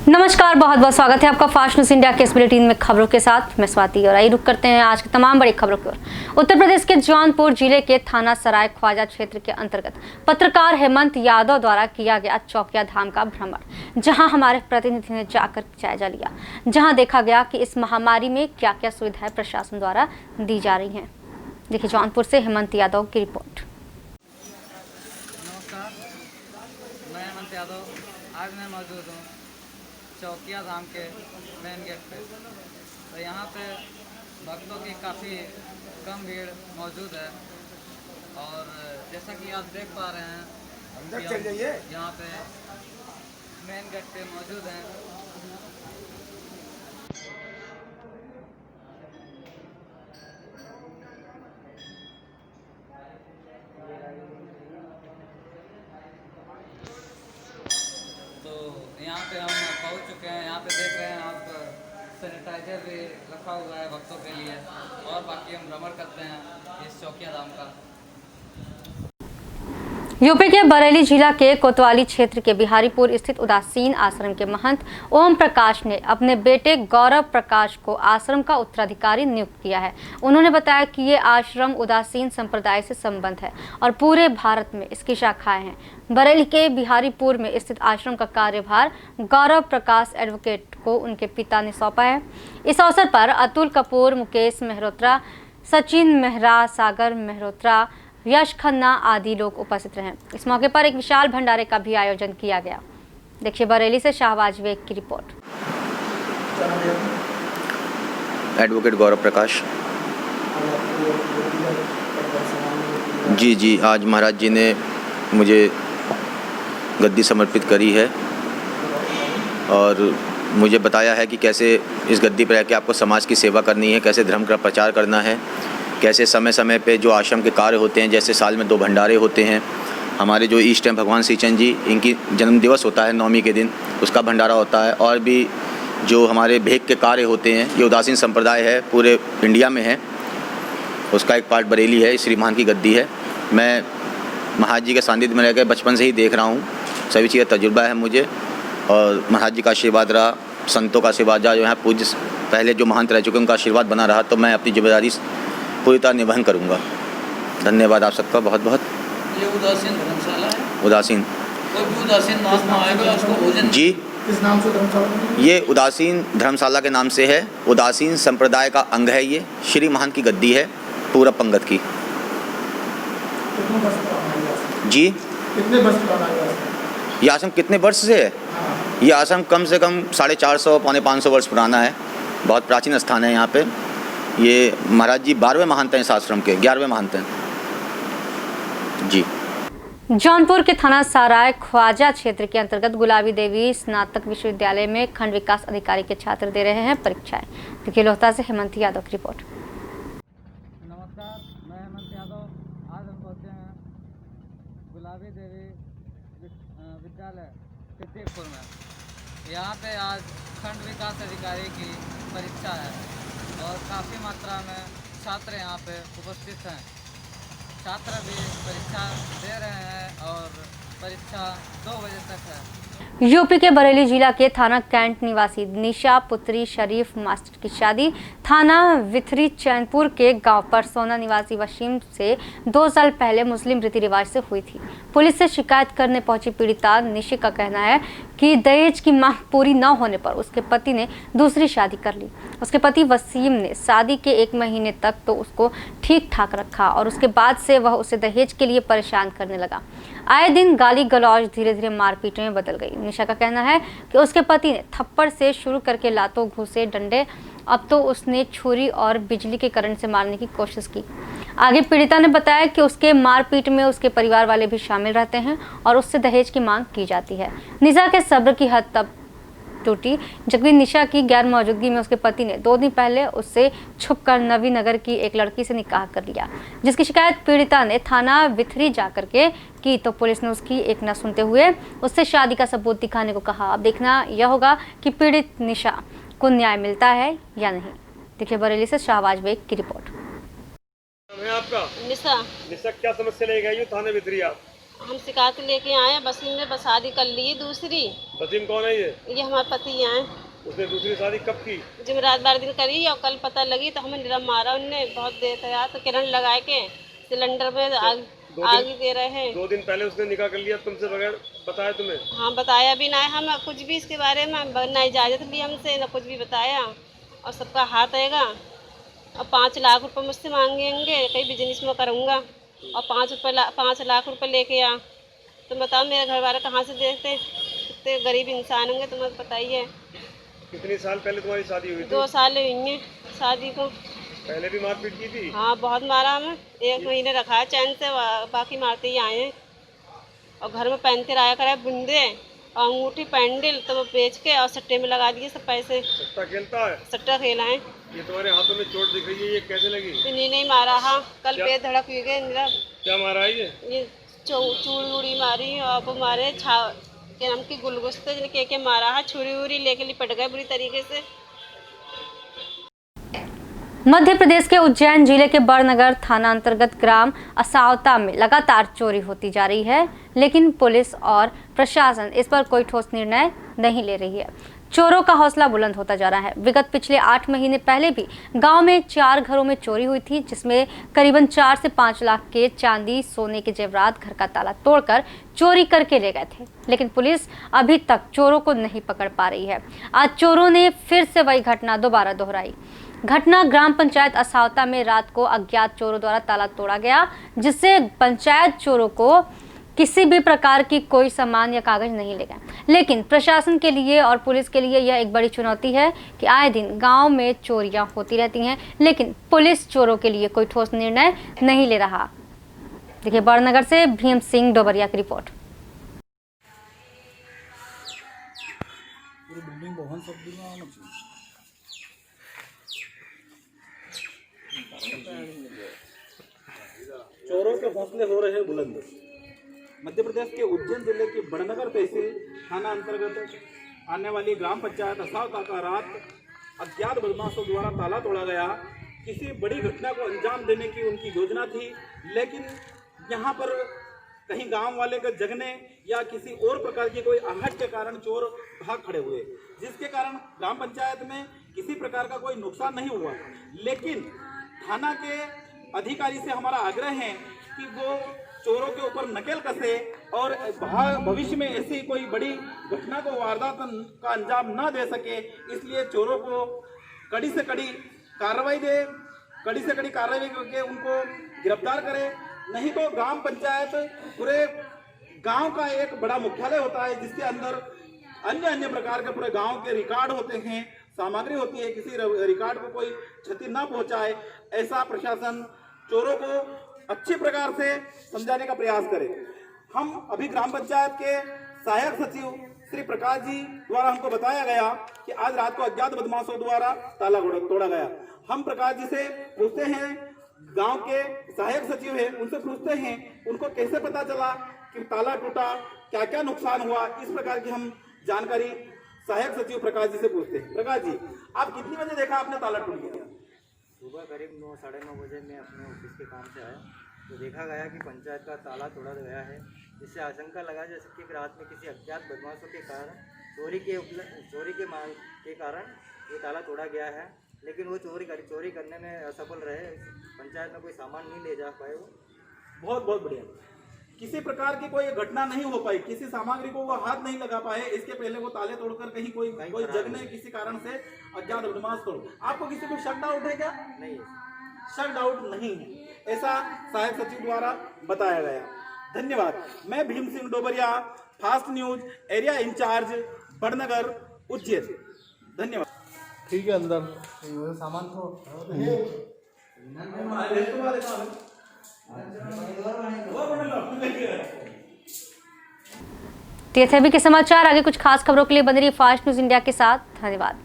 नमस्कार, बहुत बहुत स्वागत है आपका फास्ट न्यूज इंडिया के इस बुलेटिन में खबरों के साथ मैं स्वाति। और आइए रुक करते हैं आज की तमाम बड़ी खबरों की ओर। उत्तर प्रदेश के जौनपुर जिले के थाना सराय ख्वाजा क्षेत्र के अंतर्गत पत्रकार हेमंत यादव द्वारा किया गया चौकिया धाम का भ्रमण, जहां हमारे प्रतिनिधि ने जाकर जायजा लिया, जहां देखा गया कि इस महामारी में क्या क्या सुविधाएं प्रशासन द्वारा दी जा रही है। देखिए जौनपुर से हेमंत यादव की रिपोर्ट। नमस्कार, मैं हेमंत यादव। आज मैं मौजूद हूँ चौकिया धाम के मेन गेट पे। तो यहाँ पे भक्तों की काफ़ी कम भीड़ मौजूद है और जैसा कि आप देख पा रहे हैं कि हम यहाँ पे मेन गेट पे मौजूद हैं। तो यहाँ पे हम पहुँच चुके हैं। यहाँ पे देख रहे हैं आप, सैनिटाइजर भी रखा हुआ है भक्तों के लिए। और बाकी हम भ्रमण करते हैं इस चौकिया धाम का। यूपी के बरेली जिला के कोतवाली क्षेत्र के बिहारीपुर स्थित उदासीन आश्रम के महंत ओम प्रकाश ने अपने बेटे गौरव प्रकाश को आश्रम का उत्तराधिकारी नियुक्त किया है। उन्होंने बताया कि ये आश्रम उदासीन संप्रदाय से संबद्ध है और पूरे भारत में इसकी शाखाएं हैं। बरेली के बिहारीपुर में स्थित आश्रम का कार्यभार गौरव प्रकाश एडवोकेट को उनके पिता ने सौंपा है। इस अवसर पर अतुल कपूर, मुकेश मेहरोत्रा, सचिन मेहरा, सागर मेहरोत्रा, यश खन्ना आदि लोग उपस्थित रहे। इस मौके पर एक विशाल भंडारे का भी आयोजन किया गया। देखिए बरेली से शाहबाज बेग की रिपोर्ट। एडवोकेट गौरव प्रकाश जी, आज महाराज जी ने मुझे गद्दी समर्पित करी है और मुझे बताया है कि कैसे इस गद्दी पर रहकर आपको समाज की सेवा करनी है, कैसे धर्म का प्रचार करना है, कैसे समय समय पे जो आश्रम के कार्य होते हैं, जैसे साल में 2 भंडारे होते हैं। हमारे जो ईष्ट हैं भगवान श्री चंद जी, इनकी जन्म दिवस होता है 9वीं के दिन, उसका भंडारा होता है। और भी जो हमारे भेक के कार्य होते हैं, ये उदासीन संप्रदाय है, पूरे इंडिया में है, उसका एक पार्ट बरेली है, श्री महान की गद्दी है। मैं महाराज जी के सानिध्य में रहकर बचपन से ही देख रहा हूँ, सभी चीज़ें तजुर्बा है मुझे। और महाराज जी का आशीर्वाद रहा, संतों का आशीर्वाद रहा, जो यहाँ पूज्य पहले जो महंत रह चुके उनका आशीर्वाद बना रहा, तो मैं अपनी जिम्मेदारी पूरी तरह निवहन करूँगा। धन्यवाद आप सबका बहुत बहुत। ये उदासीन धर्मशाला है। उदासीन कोई भी उदासीन महात्मा आएगा उसको भोजन जी, इस नाम से धर्मशाला, ये उदासीन धर्मशाला के नाम से है। उदासीन संप्रदाय का अंग है ये, श्री महान की गद्दी है, पूरा पंगत की। कितने वर्ष पुराना है ये आश्रम? जी, कितने वर्ष पुराना है ये आश्रम? ये आश्रम कितने वर्ष से है? ये आश्रम कम से कम 450 पौने 500 वर्ष पुराना है। बहुत प्राचीन स्थान है यहाँ पे। ये महाराज जी 12वें महंत हैं इस आश्रम के, 11वें महंत हैं जी। जौनपुर के थाना सराय ख्वाजा क्षेत्र के अंतर्गत गुलाबी देवी स्नातक विश्वविद्यालय में खंड विकास अधिकारी के छात्र दे रहे हैं परीक्षाएं। देखिए लोहता से हेमंत यादव की रिपोर्ट। नमस्कार, मैं हेमंत यादव। आज हम पहुँचे हैं गुलाबी देवी विद्यालय सिद्दीकपुर में। यहाँ पे आज खंड विकास अधिकारी की परीक्षा है और काफ़ी मात्रा में छात्र यहाँ पे उपस्थित हैं। छात्र भी परीक्षा दे रहे हैं और परीक्षा 2 बजे तक है। यूपी के बरेली जिला के थाना कैंट निवासी निशा पुत्री शरीफ मास्टर की शादी थाना विथरी चैनपुर के गांव परसोना निवासी वसीम से 2 साल पहले मुस्लिम रीति रिवाज से हुई थी। पुलिस से शिकायत करने पहुंची पीड़िता निशी का कहना है कि दहेज की मांग पूरी न होने पर उसके पति ने दूसरी शादी कर ली। उसके पति वसीम ने शादी के 1 महीने तक तो उसको ठीक ठाक रखा और उसके बाद से वह उसे दहेज के लिए परेशान करने लगा। आए दिन गाली गलौज धीरे धीरे मारपीट में बदल गई। निशा का कहना है कि उसके पति ने थप्पड़ से शुरू करके लातों, घूसे, डंडे, अब तो उसने छुरी और बिजली के करंट से मारने की कोशिश की। आगे पीड़िता ने बताया कि उसके मारपीट में उसके परिवार वाले भी शामिल रहते हैं और उससे दहेज की मांग की जाती है। निशा के सब्र की हद तब टूटी जबकि निशा की गैर मौजूदगी में उसके पति ने 2 दिन पहले उससे छुपकर नवी नगर की एक लड़की से निकाह कर लिया, जिसकी शिकायत पीड़िता ने थाना विथरी जाकर के की तो पुलिस ने उसकी एक न सुनते हुए उससे शादी का सबूत दिखाने को कहा। अब देखना यह होगा कि पीड़ित निशा को न्याय मिलता है या नहीं। देखिए बरेली से शाहबाज बेग की रिपोर्ट। आपका निशा निशा क्या समस्या लेके आई हो थाने वितरिया? हम शिकायत लेके आए, वसीम ने बस शादी कर ली दूसरी। वसीम कौन है ये हमारे पति हैं। उसने दूसरी शादी कब की? जुमेरात 12 दिन करी और कल पता लगी तो हमें निरम मारा उनने, बहुत देर तक तो किरण लगाए के सिलेंडर में आग दे रहे हैं। 2 दिन पहले उसने निकाह कर लिया तुमसे बगैर बताया तुम्हें? हाँ बताया भी ना, हम कुछ भी इसके बारे में ना इजाज़त ली हमसे, ना कुछ भी बताया। और सबका हाथ आएगा और 5 लाख रुपए मुझसे मांगेंगे, कहीं बिजनेस में करूँगा और 5 लाख रुपए लेके आ। तुम बताओ मेरे घर वाले कहाँ से देते, कितने गरीब इंसान होंगे तुम्हें बताइए। कितने साल पहले तुम्हारी शादी हुई थी? 2 साल हुई हैं शादी को। पहले भी मारपीट की थी? हाँ बहुत मारा हमें, 1 महीने रखा है चैन से, बाकी मारते ही आए हैं। और घर में पहनते रहा करे बुंदे और अंगूठी पैंडल, तो वो बेच के और सट्टे में लगा दिए सब पैसे। सट्टा खेलता है? सट्टा खेला है। ये तुम्हारे हाथों में चोट दिख रही है, ये कैसे लगी? इन्हीं नहीं मारा। हाँ कल पेट धड़क हुई गए मेरा। क्या मारा है ये चूड़ी मारी और वो मारे क्या नाम की गुलगुस्ते के मारा है, छुरी उरी लेके लिपट गए बुरी तरीके से। मध्य प्रदेश के उज्जैन जिले के बड़नगर थाना अंतर्गत ग्राम असावता में लगातार चोरी होती जा रही है, लेकिन पुलिस और प्रशासन इस पर कोई ठोस निर्णय नहीं ले रही है। चोरों का हौसला बुलंद होता जा रहा है। विगत पिछले 8 महीने पहले भी गांव में 4 घरों में चोरी हुई थी, जिसमें करीबन 4 से 5 लाख के चांदी सोने के जेवरात घर का ताला तोड़कर चोरी करके ले गए थे, लेकिन पुलिस अभी तक चोरों को नहीं पकड़ पा रही है। आज चोरों ने फिर से वही घटना दोबारा दोहराई। घटना ग्राम पंचायत असावता में रात को अज्ञात चोरों द्वारा ताला तोड़ा गया, जिससे पंचायत चोरों को किसी भी प्रकार की कोई सामान या कागज नहीं ले गए। लेकिन प्रशासन के लिए और पुलिस के लिए यह एक बड़ी चुनौती है कि आए दिन गांव में चोरियां होती रहती हैं, लेकिन पुलिस चोरों के लिए कोई ठोस निर्णय नहीं ले रहा। देखिए बड़नगर से भीम सिंह डोबरिया की रिपोर्ट। चोरों के हौसले हो रहे हैं बुलंद। मध्य प्रदेश के उज्जैन जिले की बड़नगर तहसील थाना अंतर्गत आने वाली ग्राम पंचायत असावता का रात अज्ञात बदमाशों द्वारा ताला तोड़ा गया। किसी बड़ी घटना को अंजाम देने की उनकी योजना थी, लेकिन यहाँ पर कहीं गांव वाले के जगने या किसी और प्रकार की कोई आहट के कारण चोर भाग खड़े हुए, जिसके कारण ग्राम पंचायत में किसी प्रकार का कोई नुकसान नहीं हुआ। लेकिन थाना के अधिकारी से हमारा आग्रह है कि वो चोरों के ऊपर नकेल कसे और भविष्य में ऐसी कोई बड़ी घटना को वारदात का अंजाम न दे सके, इसलिए चोरों को कड़ी से कड़ी कार्रवाई दे, कड़ी से कड़ी कार्रवाई करके उनको गिरफ्तार करे। नहीं तो ग्राम पंचायत पूरे गांव का एक बड़ा मुख्यालय होता है, जिसके अंदर अन्य अन्य प्रकार के पूरे गांव के रिकॉर्ड होते हैं, सामग्री होती है। किसी रिकॉर्ड को कोई क्षति न पहुंचाए, ऐसा प्रशासन चोरों को अच्छी प्रकार से समझाने का प्रयास करे। हम अभी ग्राम पंचायत के सहायक सचिव श्री प्रकाश जी द्वारा हमको बताया गया कि आज रात को अज्ञात बदमाशों द्वारा ताला तोड़ा गया। हम प्रकाश जी से पूछते हैं, गांव के सहायक सचिव हैं, उनसे पूछते हैं उनको कैसे पता चला कि ताला टूटा, क्या क्या नुकसान हुआ। इस प्रकार की हम जानकारी सहायक सचिव प्रकाश जी से पूछते हैं। प्रकाश जी, आप कितनी बजे देखा आपने ताला टूट गया? सुबह करीब 9 साढ़े 9 बजे मैं अपने ऑफिस के काम से आया तो देखा गया कि पंचायत का ताला तोड़ा गया है, जिससे आशंका लगा जैसे कि रात में किसी अज्ञात बदमाशों के कारण चोरी के मांग के कारण ये ताला तोड़ा गया है। लेकिन वो चोरी करने में असफल रहे, पंचायत में कोई सामान नहीं ले जा पाए। वो बहुत बहुत बढ़िया। किसी प्रकार की कोई घटना नहीं हो पाई, किसी सामग्री को वो हाथ नहीं लगा पाए। इसके पहले वो ताले तोड़कर कहीं कोई जगने किसी कारण से अज्ञात बदमाश तोड़। आपको किसी को शक डाउट है क्या? नहीं, शक डाउट नहीं है, ऐसा सहायक सचिव द्वारा बताया गया। धन्यवाद। मैं Bhim Singh Dobariya, fast news area in charge, Badnagar, Ujjain. धन्यवाद। ठीक है, अंदर सामान तो टीएसएबी के समाचार। आगे कुछ खास खबरों के लिए बने रहिए फास्ट न्यूज इंडिया के साथ। धन्यवाद।